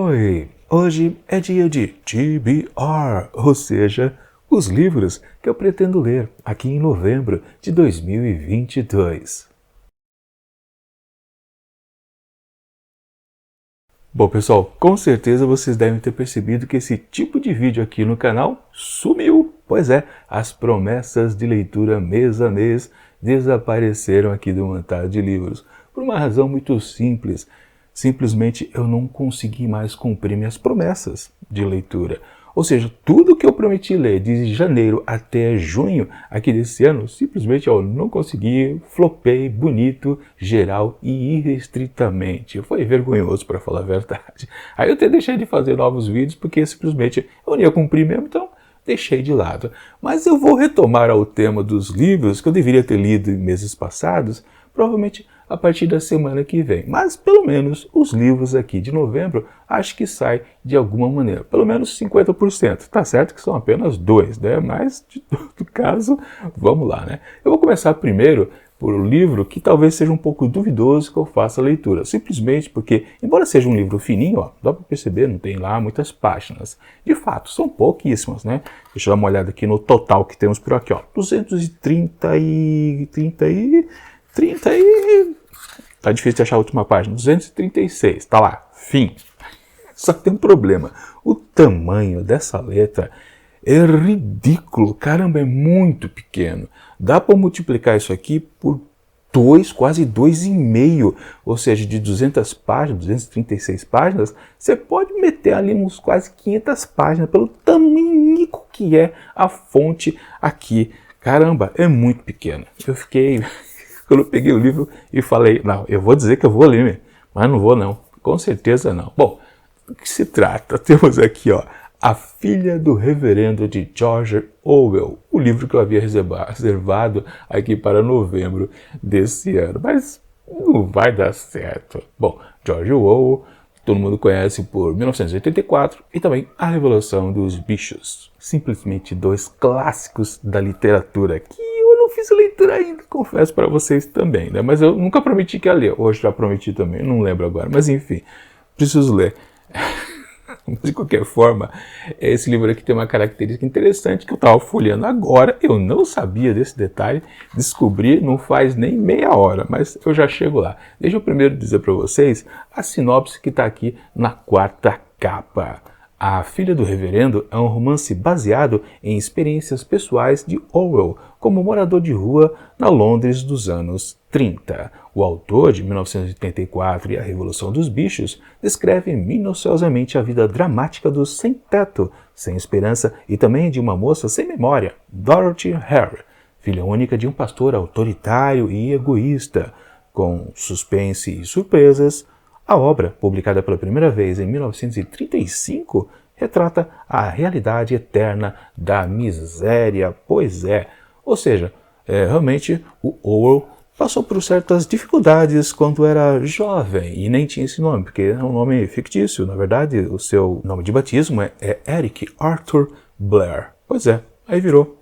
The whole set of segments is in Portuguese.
Oi! Hoje é dia de TBR, ou seja, os livros que eu pretendo ler aqui em novembro de 2022. Bom, pessoal, com certeza vocês devem ter percebido que esse tipo de vídeo aqui no canal sumiu. Pois é, as promessas de leitura mês a mês desapareceram aqui do Montado de Livros, por uma razão muito simples. Simplesmente eu não consegui mais cumprir minhas promessas de leitura. Ou seja, tudo que eu prometi ler de janeiro até junho aqui desse ano, simplesmente eu não consegui, flopei, bonito, geral e irrestritamente. Foi vergonhoso, para falar a verdade. Aí eu até deixei de fazer novos vídeos porque simplesmente eu não ia cumprir mesmo, então deixei de lado. Mas eu vou retomar ao tema dos livros que eu deveria ter lido em meses passados, provavelmente a partir da semana que vem. Mas pelo menos os livros aqui de novembro acho que saem de alguma maneira. Pelo menos 50%. Tá certo que são apenas 2, né? Mas de todo caso, vamos lá, né? Eu vou começar primeiro por um livro que talvez seja um pouco duvidoso que eu faça a leitura. Simplesmente porque, embora seja um livro fininho, ó, dá para perceber, não tem lá muitas páginas. De fato, são pouquíssimas, né? Deixa eu dar uma olhada aqui no total que temos por aqui, ó. 230 Tá difícil de achar a última página. 236, tá lá, fim. Só que tem um problema. O tamanho dessa letra é ridículo. Caramba, é muito pequeno. Dá para multiplicar isso aqui por 2, quase 2,5. Ou seja, de 200 páginas, 236 páginas, você pode meter ali uns quase 500 páginas pelo tamanho que é a fonte aqui. Caramba, é muito pequeno. Eu fiquei... Quando eu peguei o livro e falei, não, eu vou dizer que eu vou ler, mas não vou não, com certeza não. Bom, do que se trata? Temos aqui, ó, A Filha do Reverendo de George Orwell, o livro que eu havia reservado aqui para novembro desse ano, mas não vai dar certo. Bom, George Orwell, todo mundo conhece por 1984 e também A Revolução dos Bichos. Simplesmente 2 clássicos da literatura que eu não fiz leitura ainda, confesso para vocês também, né? Mas eu nunca prometi que ia ler, hoje já prometi também, não lembro agora, mas enfim, preciso ler. De qualquer forma, esse livro aqui tem uma característica interessante que eu estava folheando agora, eu não sabia desse detalhe, descobri não faz nem meia hora, mas eu já chego lá. Deixa eu primeiro dizer para vocês a sinopse que está aqui na 4ª capa. A Filha do Reverendo é um romance baseado em experiências pessoais de Orwell como morador de rua na Londres dos anos 30. O autor, de 1984 e A Revolução dos Bichos, descreve minuciosamente a vida dramática do sem-teto, sem esperança e também de uma moça sem memória, Dorothy Hare, filha única de um pastor autoritário e egoísta. Com suspense e surpresas, a obra, publicada pela primeira vez em 1935, retrata a realidade eterna da miséria, pois é. Ou seja, realmente o Orwell passou por certas dificuldades quando era jovem e nem tinha esse nome, porque é um nome fictício. Na verdade, o seu nome de batismo é Eric Arthur Blair. Pois é, aí virou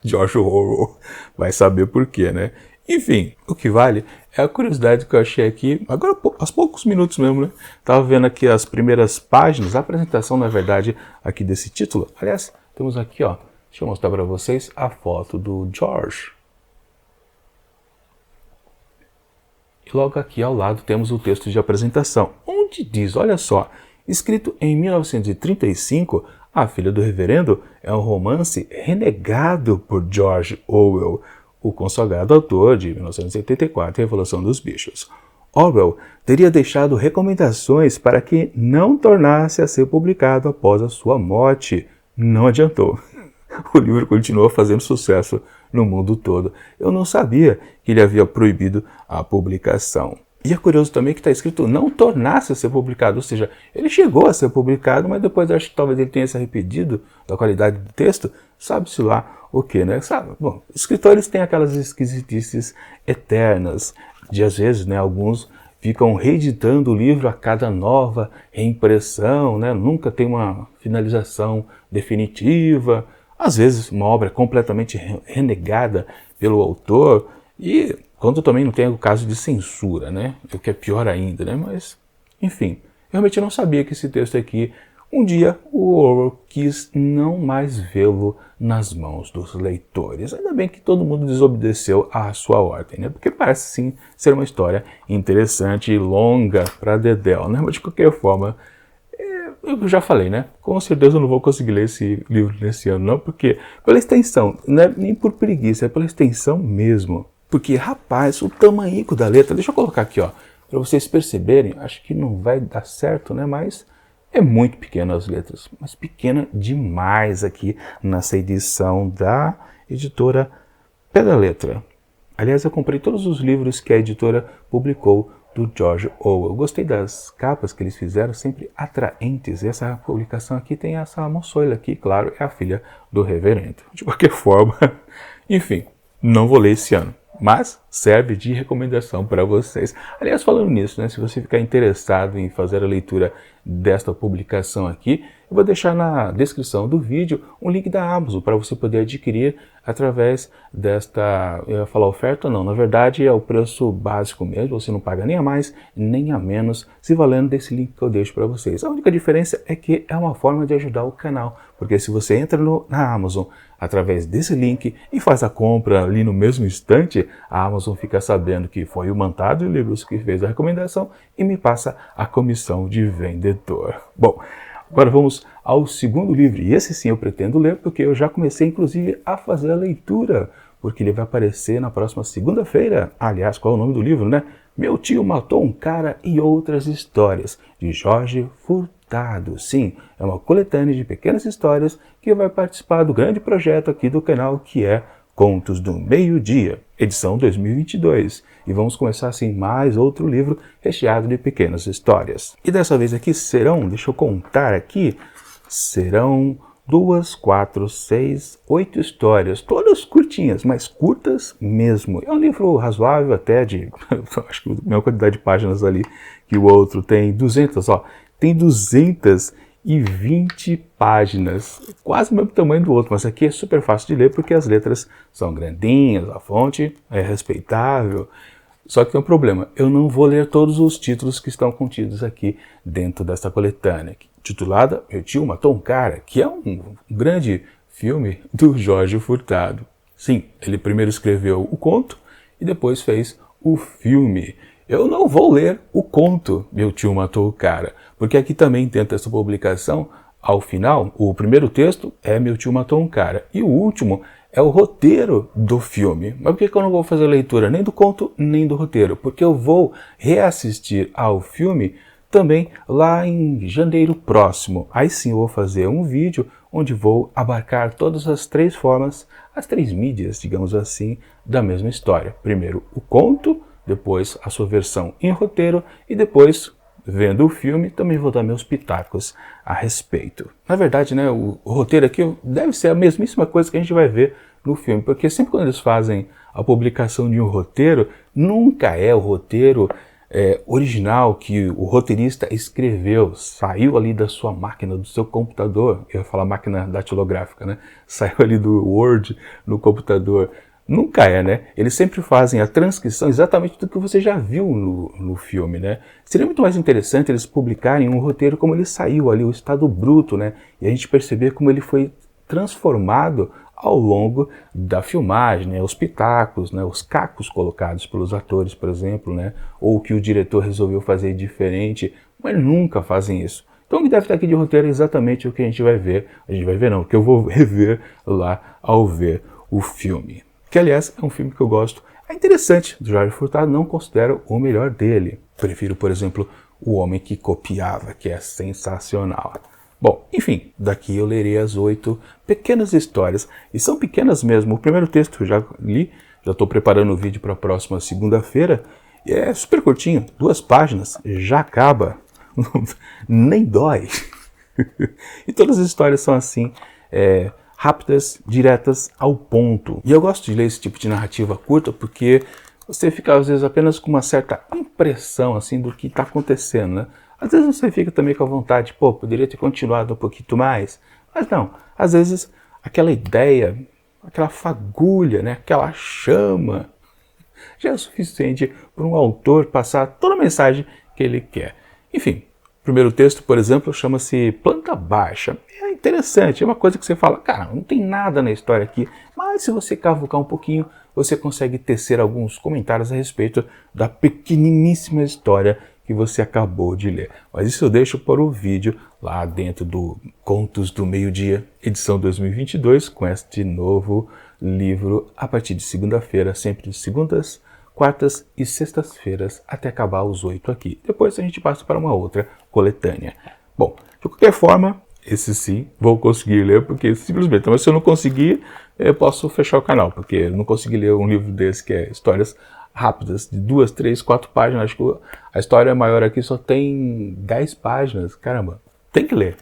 George Orwell. Vai saber por quê, né? Enfim, o que vale é a curiosidade que eu achei aqui, agora aos poucos minutos mesmo, né? Tava vendo aqui as primeiras páginas, a apresentação, na verdade, aqui desse título. Aliás, temos aqui, ó, deixa eu mostrar para vocês a foto do George. E logo aqui ao lado temos o texto de apresentação, onde diz, olha só, escrito em 1935, A Filha do Reverendo é um romance renegado por George Orwell, o consagrado autor de 1984, Revolução dos Bichos. Orwell teria deixado recomendações para que não tornasse a ser publicado após a sua morte. Não adiantou. O livro continuou fazendo sucesso no mundo todo. Eu não sabia que ele havia proibido a publicação. E é curioso também que está escrito não tornasse a ser publicado, ou seja, ele chegou a ser publicado, mas depois acho que talvez ele tenha se arrependido da qualidade do texto, sabe-se lá o que, né? Sabe? Bom, escritores têm aquelas esquisitices eternas, de às vezes, né, alguns ficam reeditando o livro a cada nova reimpressão, né? Nunca tem uma finalização definitiva, às vezes uma obra completamente renegada pelo autor, e quando também não tem o caso de censura, né? O que é pior ainda, né? Mas, enfim, realmente não sabia que esse texto aqui, um dia o Orwell quis não mais vê-lo nas mãos dos leitores. Ainda bem que todo mundo desobedeceu à sua ordem, né? Porque parece sim ser uma história interessante e longa para dedéu, né? Mas de qualquer forma, eu já falei, né? Com certeza eu não vou conseguir ler esse livro nesse ano, não, porque pela extensão, não é nem por preguiça, é pela extensão mesmo. Porque, rapaz, o tamanhico da letra, deixa eu colocar aqui, ó, para vocês perceberem, acho que não vai dar certo, né? Mas é muito pequena as letras, mas pequena demais aqui nessa edição da editora Pé da Letra. Aliás, eu comprei todos os livros que a editora publicou do George Orwell. Eu gostei das capas que eles fizeram, sempre atraentes. E essa publicação aqui tem essa moçoila aqui, claro, é a filha do reverendo. De qualquer forma, enfim, não vou ler esse ano, mas serve de recomendação para vocês. Aliás, falando nisso, né, se você ficar interessado em fazer a leitura desta publicação aqui, eu vou deixar na descrição do vídeo um link da Amazon para você poder adquirir através desta, eu ia falar oferta, não, na verdade é o preço básico mesmo, você não paga nem a mais nem a menos, se valendo desse link que eu deixo para vocês. A única diferença é que é uma forma de ajudar o canal, porque se você entra na Amazon através desse link e faz a compra ali no mesmo instante, a Amazon fica sabendo que foi o Mantado de Livros que fez a recomendação e me passa a comissão de vendedor. Bom, agora vamos ao segundo livro, e esse sim eu pretendo ler, porque eu já comecei inclusive a fazer a leitura, porque ele vai aparecer na próxima segunda-feira. Aliás, qual é o nome do livro, né? Meu Tio Matou um Cara e Outras Histórias, de Jorge Furtado. Sim, é uma coletânea de pequenas histórias que vai participar do grande projeto aqui do canal, que é Contos do Meio-Dia, edição 2022. E vamos começar assim mais outro livro recheado de pequenas histórias. E dessa vez aqui serão, deixa eu contar aqui, serão 2, 4, 6, 8 histórias, todas curtinhas, mas curtas mesmo. É um livro razoável até de, acho que a mesma quantidade de páginas ali que o outro, tem 200, ó, tem 220 páginas, quase o mesmo tamanho do outro, mas aqui é super fácil de ler porque as letras são grandinhas, a fonte é respeitável. Só que tem um problema, eu não vou ler todos os títulos que estão contidos aqui dentro dessa coletânea, titulada Meu Tio Matou um Cara, que é um grande filme do Jorge Furtado. Sim, ele primeiro escreveu o conto e depois fez o filme. Eu não vou ler o conto Meu Tio Matou o Cara, porque aqui também tenta essa publicação, ao final, o primeiro texto é Meu Tio Matou um Cara, e o último é o roteiro do filme. Mas por que eu não vou fazer leitura nem do conto, nem do roteiro? Porque eu vou reassistir ao filme também lá em janeiro próximo. Aí sim eu vou fazer um vídeo onde vou abarcar todas as três formas, as três mídias, digamos assim, da mesma história. Primeiro o conto, depois a sua versão em roteiro e depois, vendo o filme, também vou dar meus pitacos a respeito. Na verdade, né, o roteiro aqui deve ser a mesmíssima coisa que a gente vai ver no filme, porque sempre quando eles fazem a publicação de um roteiro, nunca é o roteiro original que o roteirista escreveu, saiu ali da sua máquina, do seu computador, eu ia falar máquina datilográfica, né? Saiu ali do Word no computador. Nunca é, né? Eles sempre fazem a transcrição exatamente do que você já viu no filme, né? Seria muito mais interessante eles publicarem um roteiro como ele saiu ali, o estado bruto, né? E a gente perceber como ele foi transformado ao longo da filmagem, né? Os pitacos, né? Os cacos colocados pelos atores, por exemplo, né? Ou o que o diretor resolveu fazer diferente, mas nunca fazem isso. Então o que deve estar aqui de roteiro é exatamente o que a gente vai ver. A gente vai ver não, o que eu vou rever lá ao ver o filme. Que, aliás, é um filme que eu gosto. É interessante, do Jorge Furtado, não considero o melhor dele. Prefiro, por exemplo, O Homem que Copiava, que é sensacional. Bom, enfim, daqui eu lerei as 8 pequenas histórias. E são pequenas mesmo. O primeiro texto eu já li, já estou preparando o vídeo para a próxima segunda-feira. E é super curtinho, 2 páginas, já acaba. Nem dói. E todas as histórias são assim, rápidas, diretas ao ponto. E eu gosto de ler esse tipo de narrativa curta porque você fica às vezes apenas com uma certa impressão assim do que está acontecendo, né? Às vezes você fica também com a vontade, pô, poderia ter continuado um pouquinho mais. Mas não, às vezes aquela ideia, aquela fagulha, né? Aquela chama já é o suficiente para um autor passar toda a mensagem que ele quer. Enfim, primeiro texto, por exemplo, chama-se Planta Baixa. É interessante, é uma coisa que você fala, cara, não tem nada na história aqui, mas se você cavucar um pouquinho, você consegue tecer alguns comentários a respeito da pequeniníssima história que você acabou de ler. Mas isso eu deixo para o vídeo lá dentro do Contos do Meio-Dia, edição 2022, com este novo livro a partir de segunda-feira, sempre de segundas, quartas e sextas-feiras, até acabar os 8 aqui. Depois a gente passa para uma outra coletânea. Bom, de qualquer forma, esse sim, vou conseguir ler, porque simplesmente, mas se eu não conseguir, eu posso fechar o canal, porque eu não consegui ler um livro desse que é histórias rápidas, de 2, 3, 4 páginas. Acho que a história maior aqui só tem 10 páginas. Caramba, tem que ler.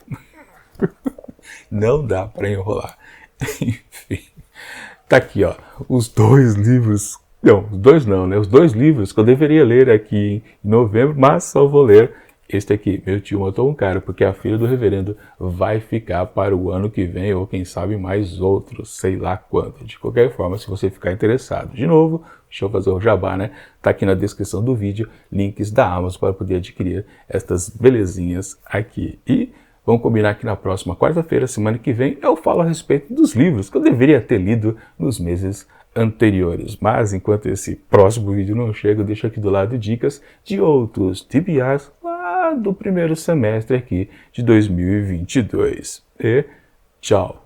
Não dá para enrolar. Enfim, tá aqui, ó, os 2 livros. Não, os 2 não, né? Os 2 livros que eu deveria ler aqui em novembro, mas só vou ler este aqui. Meu tio matou um cara, porque a filha do reverendo vai ficar para o ano que vem, ou quem sabe mais outros, sei lá quando. De qualquer forma, se você ficar interessado, de novo, deixa eu fazer o jabá, né? Tá aqui na descrição do vídeo, links da Amazon para poder adquirir estas belezinhas aqui. E vamos combinar que na próxima quarta-feira, semana que vem, eu falo a respeito dos livros que eu deveria ter lido nos meses anteriores. Mas enquanto esse próximo vídeo não chega, eu deixo aqui do lado dicas de outros TBRs lá do primeiro semestre aqui de 2022. E tchau!